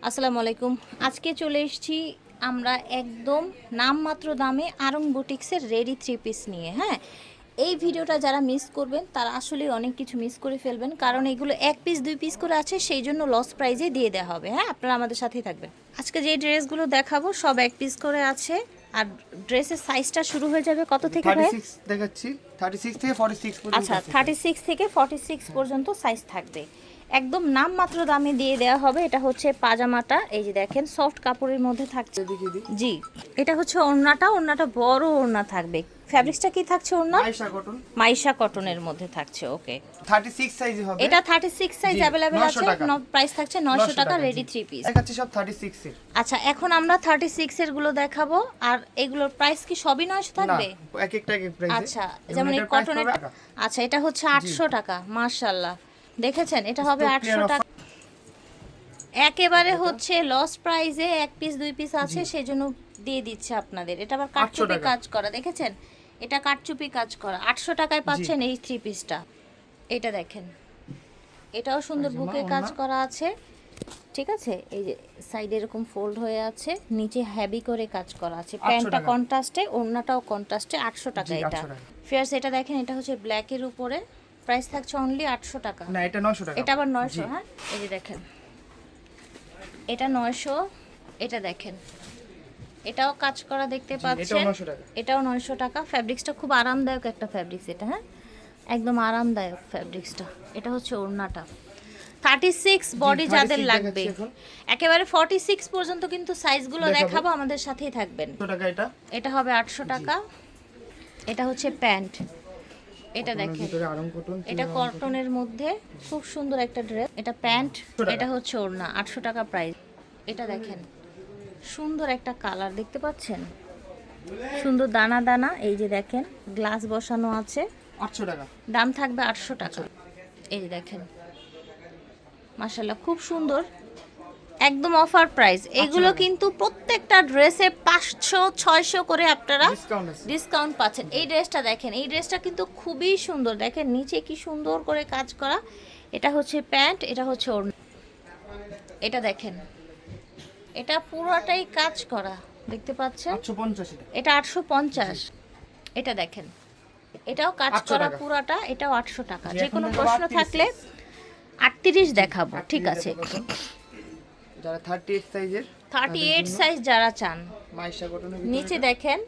আসসালামু আলাইকুম। আজকে চলে এসেছি আমরা একদম নামমাত্র দামে আরং বুটিক্সের রেডি থ্রি পিস নিয়ে। হ্যাঁ, এই ভিডিওটা যারা মিস করবেন তারা আসলে অনেক কিছু মিস করে ফেলবেন, কারণ এগুলো এক পিস দুই পিস করে আছে, সেই জন্য লস প্রাইজে দিয়ে দেওয়া হবে। হ্যাঁ, আপনারা আমাদের সাথেই থাকবেন। আজকে যে ড্রেসগুলো দেখাবো সব এক পিস করে আছে, আর ড্রেসের সাইজটা শুরু হয়ে যাবে কত থেকে ভাই? 36 দেখাচ্ছি, 36 থেকে 46 পর্যন্ত। আচ্ছা, 36 থেকে 46 পর্যন্ত সাইজ থাকবে। একদম নামমাত্র দামে দিয়ে দেওয়া হবে। এটা হচ্ছে পাজামাটা, এই যে দেখেন সফট কাপড়ের মধ্যে থাকছে। জি, এটা হচ্ছে ওড়নাটা বড় ওড়না থাকবে। ফ্যাব্রিক্সটা কি থাকছে ওড়না? মাইশা কটনের মধ্যে থাকছে। ওকে, 36 সাইজ হবে। এটা 36 সাইজ अवेलेबल আছে। প্রাইস থাকছে 900 টাকা রেডি থ্রি পিস। দেখাচ্ছি সব 36 এর। আচ্ছা, এখন আমরা 36 এর গুলো দেখাবো। আর এগুলোর প্রাইস কি সবই 900 থাকবে? না, এক একটা এক এক প্রাইসে। আচ্ছা, যেমন এই কটনের। আচ্ছা, এটা হচ্ছে 800 টাকা। মাশাআল্লাহ, দেখেছেন? এটা হবে 800 টাকা। একেবারে হচ্ছে লস প্রাইসে এক পিস দুই পিস আছে, সেজন্য দিয়ে দিচ্ছে আপনাদের। এটা আবার কাটচুপি কাজ করা, দেখেছেন? এটা কাটচুপি কাজ করা। 800 টাকায় পাচ্ছেন এই থ্রি পিসটা। এটা দেখেন, এটাও সুন্দর বুকে কাজ করা আছে। ঠিক আছে, এই যে সাইডে এরকম ফোল্ড হয়ে আছে, নিচে হেভি করে কাজ করা আছে। প্যান্টটা কন্ট্রাস্টে, ওড়নাটাও কন্ট্রাস্টে। 800 টাকা এটা। ফিয়ার্স, এটা দেখেন, এটা হচ্ছে ব্ল্যাকের উপরে। প্রাইস থাকছে অনলি 800 টাকা। না, এটা 900 টাকা। এটা আবার 900। হ্যাঁ, এই যে দেখেন, এটা 900। এটা দেখেন, এটাও কাজ করা দেখতে পাচ্ছেন। এটাও 900 টাকা। ফ্যাব্রিক্সটা খুব আরামদায়ক একটা ফ্যাব্রিক্স এটা। হ্যাঁ, একদম আরামদায়ক ফ্যাব্রিক্সটা। এটা হচ্ছে ওড়নাটা। 36 বডি যাদের লাগবে, একেবারে 46 পর্যন্ত কিন্তু সাইজগুলো দেখাবো, আমাদের সাথেই থাকবেন। এটা হবে 800 টাকা। এটা হচ্ছে প্যান্ট। এটা দেখেন, এটা কটনের মধ্যে খুব সুন্দর একটা ড্রেস। এটা প্যান্ট, এটা হচ্ছে ওড়না। 800 টাকা প্রাইস। এটা দেখেন, সুন্দর একটা কালার দেখতে পাচ্ছেন, সুন্দর দানা দানা। এই যে দেখেন, গ্লাস বসানো আছে। 800 টাকা দাম থাকবে 800 টাকা। এই যে দেখেন, মাশাআল্লাহ, খুব সুন্দর, একদম অফার প্রাইস। এগুলো কিন্তু প্রত্যেকটা ড্রেসে 500-600 করে আপনারা ডিসকাউন্ট পাচ্ছেন। এই ড্রেসটা দেখেন, এই ড্রেসটা কিন্তু খুবই সুন্দর। দেখেন নিচে কি সুন্দর করে কাজ করা। এটা হচ্ছে প্যান্ট, এটা হচ্ছে ওড়না। এটা দেখেন, এটা পুরোটাই কাজ করা দেখতে পাচ্ছেন। 850 এটা 850। এটা দেখেন, এটাও কাজ করা পুরোটা। এটাও 800 টাকা। যে কোনো প্রশ্ন থাকলে 38 দেখাবো, ঠিক আছে? যারা 38 সাইজের, 38 সাইজ যারা চান, মাইশা কটনের নিচে দেখেন,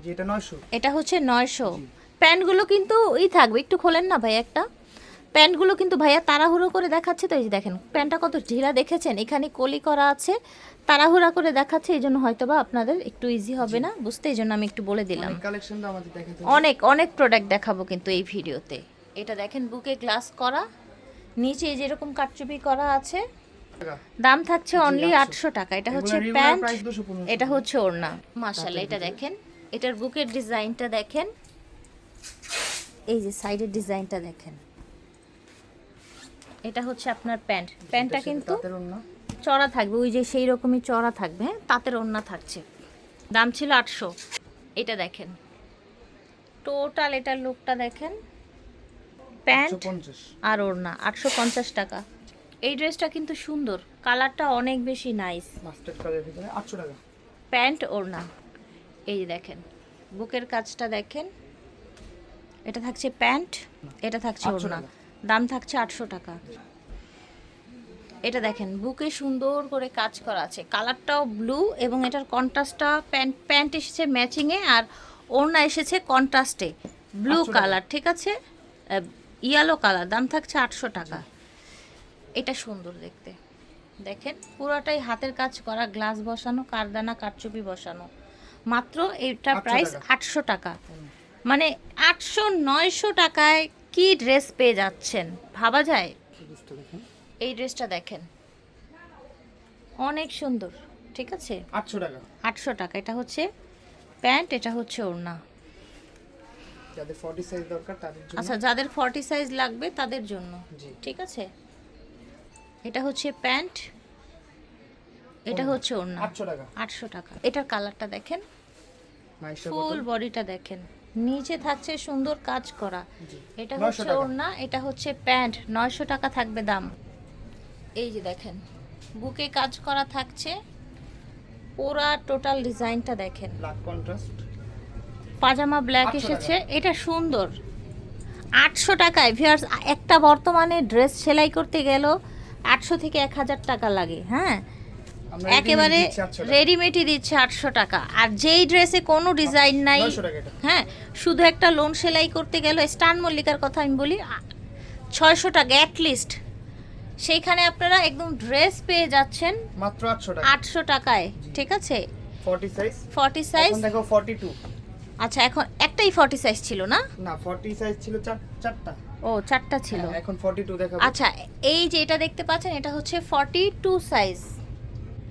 যেটা 900। এটা হচ্ছে 900। প্যান্টগুলো কিন্তু থাকবে, একটু খোলেন না ভাই একটা। প্যান্টগুলো কিন্তু ভাইয়া তাড়াহুড়ো করে দেখাচ্ছে, তো এই যে দেখেন প্যান্টটা কত ঢিলা, দেখেছেন? এখানে কলি করা আছে, তাড়াহুড়া করে দেখাচ্ছে, এই জন্য হয়তোবা আপনাদের একটু ইজি হবে না বুঝতে, এই জন্য আমি একটু বলে দিলাম। অনেক অনেক প্রোডাক্ট দেখাবো কিন্তু এই ভিডিওতে। এটা দেখেন, বুকে গ্লাস করা, নিচে যেরকম কাটচুপি করা আছে। দাম থাকছে অনলি 800 টাকা। এটা হচ্ছে প্যান্ট, এটা হচ্ছে ওড়না। মাশাআল্লাহ, এটা দেখেন, এটার বুকের ডিজাইনটা দেখেন, এই যে সাইডের ডিজাইনটা দেখেন। এটা হচ্ছে আপনার প্যান্ট। প্যান্টটা কিন্তু চড়া থাকবে, ওই যে সেই রকমই চড়া থাকবে। হ্যাঁ, তাঁতের ওড়না থাকছে। দাম ছিল 800। এটা দেখেন, টোটাল এটার লুকটা দেখেন, প্যান্ট আর ওড়না 850 টাকা। এই ড্রেসটা কিন্তু সুন্দর, কালারটা অনেক বেশি নাইস। মাস্টার্ড কালারের ভিতরে 800 টাকা। প্যান্ট ওড়না, এই যে দেখেন, বুকের কাজটা দেখেন। এটা থাকছে প্যান্ট, এটা থাকছে ওড়না। দাম থাকছে 800 টাকা। এটা দেখেন, বুকে সুন্দর করে কাজ করা আছে, কালারটাও ব্লু, এবং এটার কন্ট্রাস্টটা প্যান্ট এসেছে ম্যাচিংয়ে, আর ওড়না এসেছে কন্ট্রাস্টে ব্লু কালার, ঠিক আছে, ইয়েলো কালার। দাম থাকছে 800 টাকা। এটা সুন্দর দেখতে, দেখেন পুরোটাই হাতের কাজ করা, গ্লাস বসানো, কারদানা কারচুপি বসানো। মাত্র এইটা প্রাইস 800 টাকা। মানে 800-900 টাকায় কি ড্রেস পেয়ে যাচ্ছেন, ভাবা যায়? এই ড্রেসটা দেখেন, অনেক সুন্দর, ঠিক আছে? 800 টাকা। 800 টাকা। এটা হচ্ছে প্যান্ট, এটা হচ্ছে ওড়না। যাদের 40 সাইজ দরকার তাদের জন্য। আচ্ছা, যাদের 40 সাইজ লাগবে তাদের জন্য, ঠিক আছে? এটা হচ্ছে প্যান্ট, এটা হচ্ছে ওড়না। 800 টাকা। 800 টাকা। এটার কালারটা দেখেন, ফুল বডিটা দেখেন, নিচে থাকছে সুন্দর কাজ করা। এটা হচ্ছে ওড়না, এটা হচ্ছে প্যান্ট। 900 টাকা থাকবে দাম। এই যে দেখেন, বুকে কাজ করা থাকছে, পুরা টোটাল ডিজাইনটা দেখেন। ব্ল্যাক কন্ট্রাস্ট, পাজামা ব্ল্যাক 800 এসেছে, এটা সুন্দর। 800 টাকায় ভিউয়ার্স, একটা বর্তমানে ড্রেস সেলাই করতে গেল 800 থেকে 1000 টাকা লাগে। হ্যাঁ, আমরা একেবারে ready-made দিচ্ছি 800 টাকা। রেডিমেডই দিচ্ছে 800 টাকা। আর যেই ড্রেসে কোনো ডিজাইন নাই, 900 টাকা এটা। হ্যাঁ, শুধু একটা লোন সেলাই করতে গেল, স্টান মল্লিকার কথা আমি বলি, 600 টাকা অ্যাটলিস্ট। সেইখানে আপনারা একদম ড্রেস পেয়ে যাচ্ছেন মাত্র 800 টাকা। 800 টাকায়। ঠিক আছে, 40 সাইজ, 40 সাইজ। এখন দেখো 42। আচ্ছা, এখন একটাই 40 সাইজ ছিল না? না, 40 সাইজ ছিল চারটা। ও, 4টা ছিল। হ্যাঁ, এখন 42 দেখাবো। আচ্ছা, এই যে এটা দেখতে পাচ্ছেন, এটা হচ্ছে 42 সাইজ,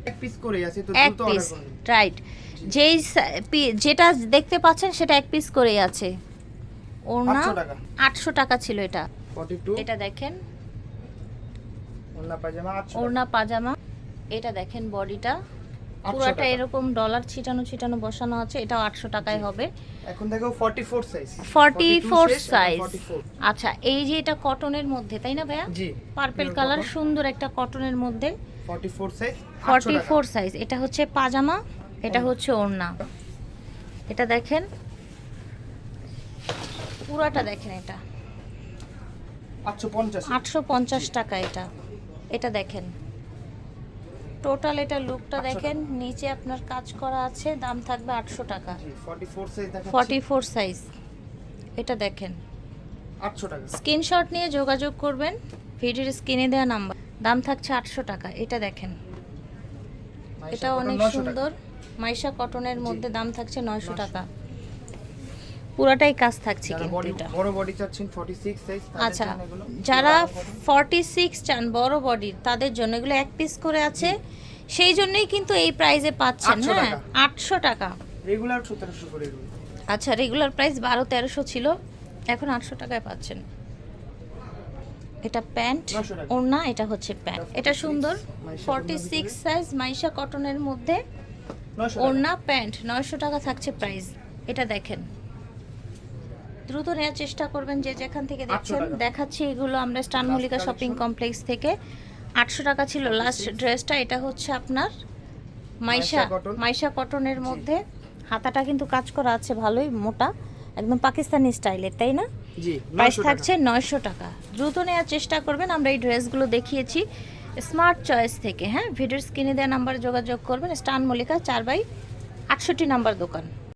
এক পিস করে আছে, তো এক দ্রুত পিস, অর্ডার করুন। রাইট। যেই যেটা দেখতে পাচ্ছেন সেটা এক পিস করেই আছে। ওড়না 800 টাকা। 800 টাকা ছিল এটা। 42 এটা দেখেন, ওন্না পায়জামা 800 টাকা। ওড়না পাজামা। এটা দেখেন বডিটা 800 পুরাটা টাকা। এরকম ডলার ছিটানো ছিটানো বসানো আছে, এটাও 800 টাকায় হবে। এখন দেখো 44 সাইজ। 44 শেষ, এখন সাইজ। 44 আচ্ছা, এই যে এটা কটনের মধ্যে, তাই না ভাইয়া? জি, পার্পল pure কালার, cotton। সুন্দর একটা কটনের মধ্যে। 44 সাইজ, 44 সাইজ। এটা হচ্ছে পাজামা, এটা হচ্ছে ওড়না। এটা দেখেন, পুরাটা দেখেন, এটা 850। 850 টাকা এটা। এটা দেখেন টোটাল, এটা লুকটা 800 দেখেন, নিচে আপনার কাজ করা আছে, দাম থাকবে 800 টাকা। জি, 44 সাইজ দেখাচ্ছি। 44 সাইজ। এটা দেখেন, 800 টাকা। স্ক্রিনশট নিয়ে যোগাযোগ করবেন, ভিডিওর স্ক্রিনে দেওয়া নাম্বার। দাম থাকছে 800 টাকা। এটা দেখেন, মাইশা এটা cotton অনেক 900 টাকা। সুন্দর, মাইশা কটনের মধ্যে, দাম থাকছে 900 টাকা। পুরাটাই কাজ থাকছে যারা কিন্তু বডি এটা। বড় বডি চাচ্ছেন 46 সাইজ, তাদের আচ্ছা, জন্য এগুলো। যারা 46 চান বড় বডির, তাদের জন্য এগুলো এক পিস করে আছে, সেই জন্যই কিন্তু এই প্রাইসে পাচ্ছেন। 800 হ্যাঁ, টাকা। 800 টাকা। রেগুলার 1700 করে এগুলো। আচ্ছা, রেগুলার প্রাইস 1200-1300 ছিল, এখন 800 টাকায় পাচ্ছেন। এটা প্যান্ট, 900 টাকা। ওড়না, এটা হচ্ছে প্যান্ট। এটা সুন্দর, মাইশা 46 সাইজ, মাইশা কটনের মধ্যে, 900 টাকা। ওড়না প্যান্ট, 900 টাকা থাকছে প্রাইস। এটা দেখেন, দ্রুত নেওয়ার চেষ্টা করবেন যে যেখান থেকে 800 দেখছেন। টাকা। দেখাচ্ছি এগুলো আমরা স্টান Mallika Last shopping collection। Complex থেকে। 800 টাকা ছিল লাস্ট ড্রেসটা। এটা হচ্ছে আপনার মাইশা, মাইশা cotton। মাইশা কটনের মধ্যে। হাতাটা কিন্তু কাজ করা আছে ভালোই মোটা, একদম পাকিস্তানি স্টাইলের, তাই না? জি, প্রাইস 900 থাকছে 900 টাকা। দ্রুত নেওয়ার চেষ্টা করবেন। আমরা এই ড্রেসগুলো দেখিয়েছি স্মার্ট চয়েস থেকে। হ্যাঁ, ভিডিওর স্ক্রিনে দেওয়া নাম্বারে যোগাযোগ করবেন। স্টান মল্লিকা 4/68 নাম্বার দোকান।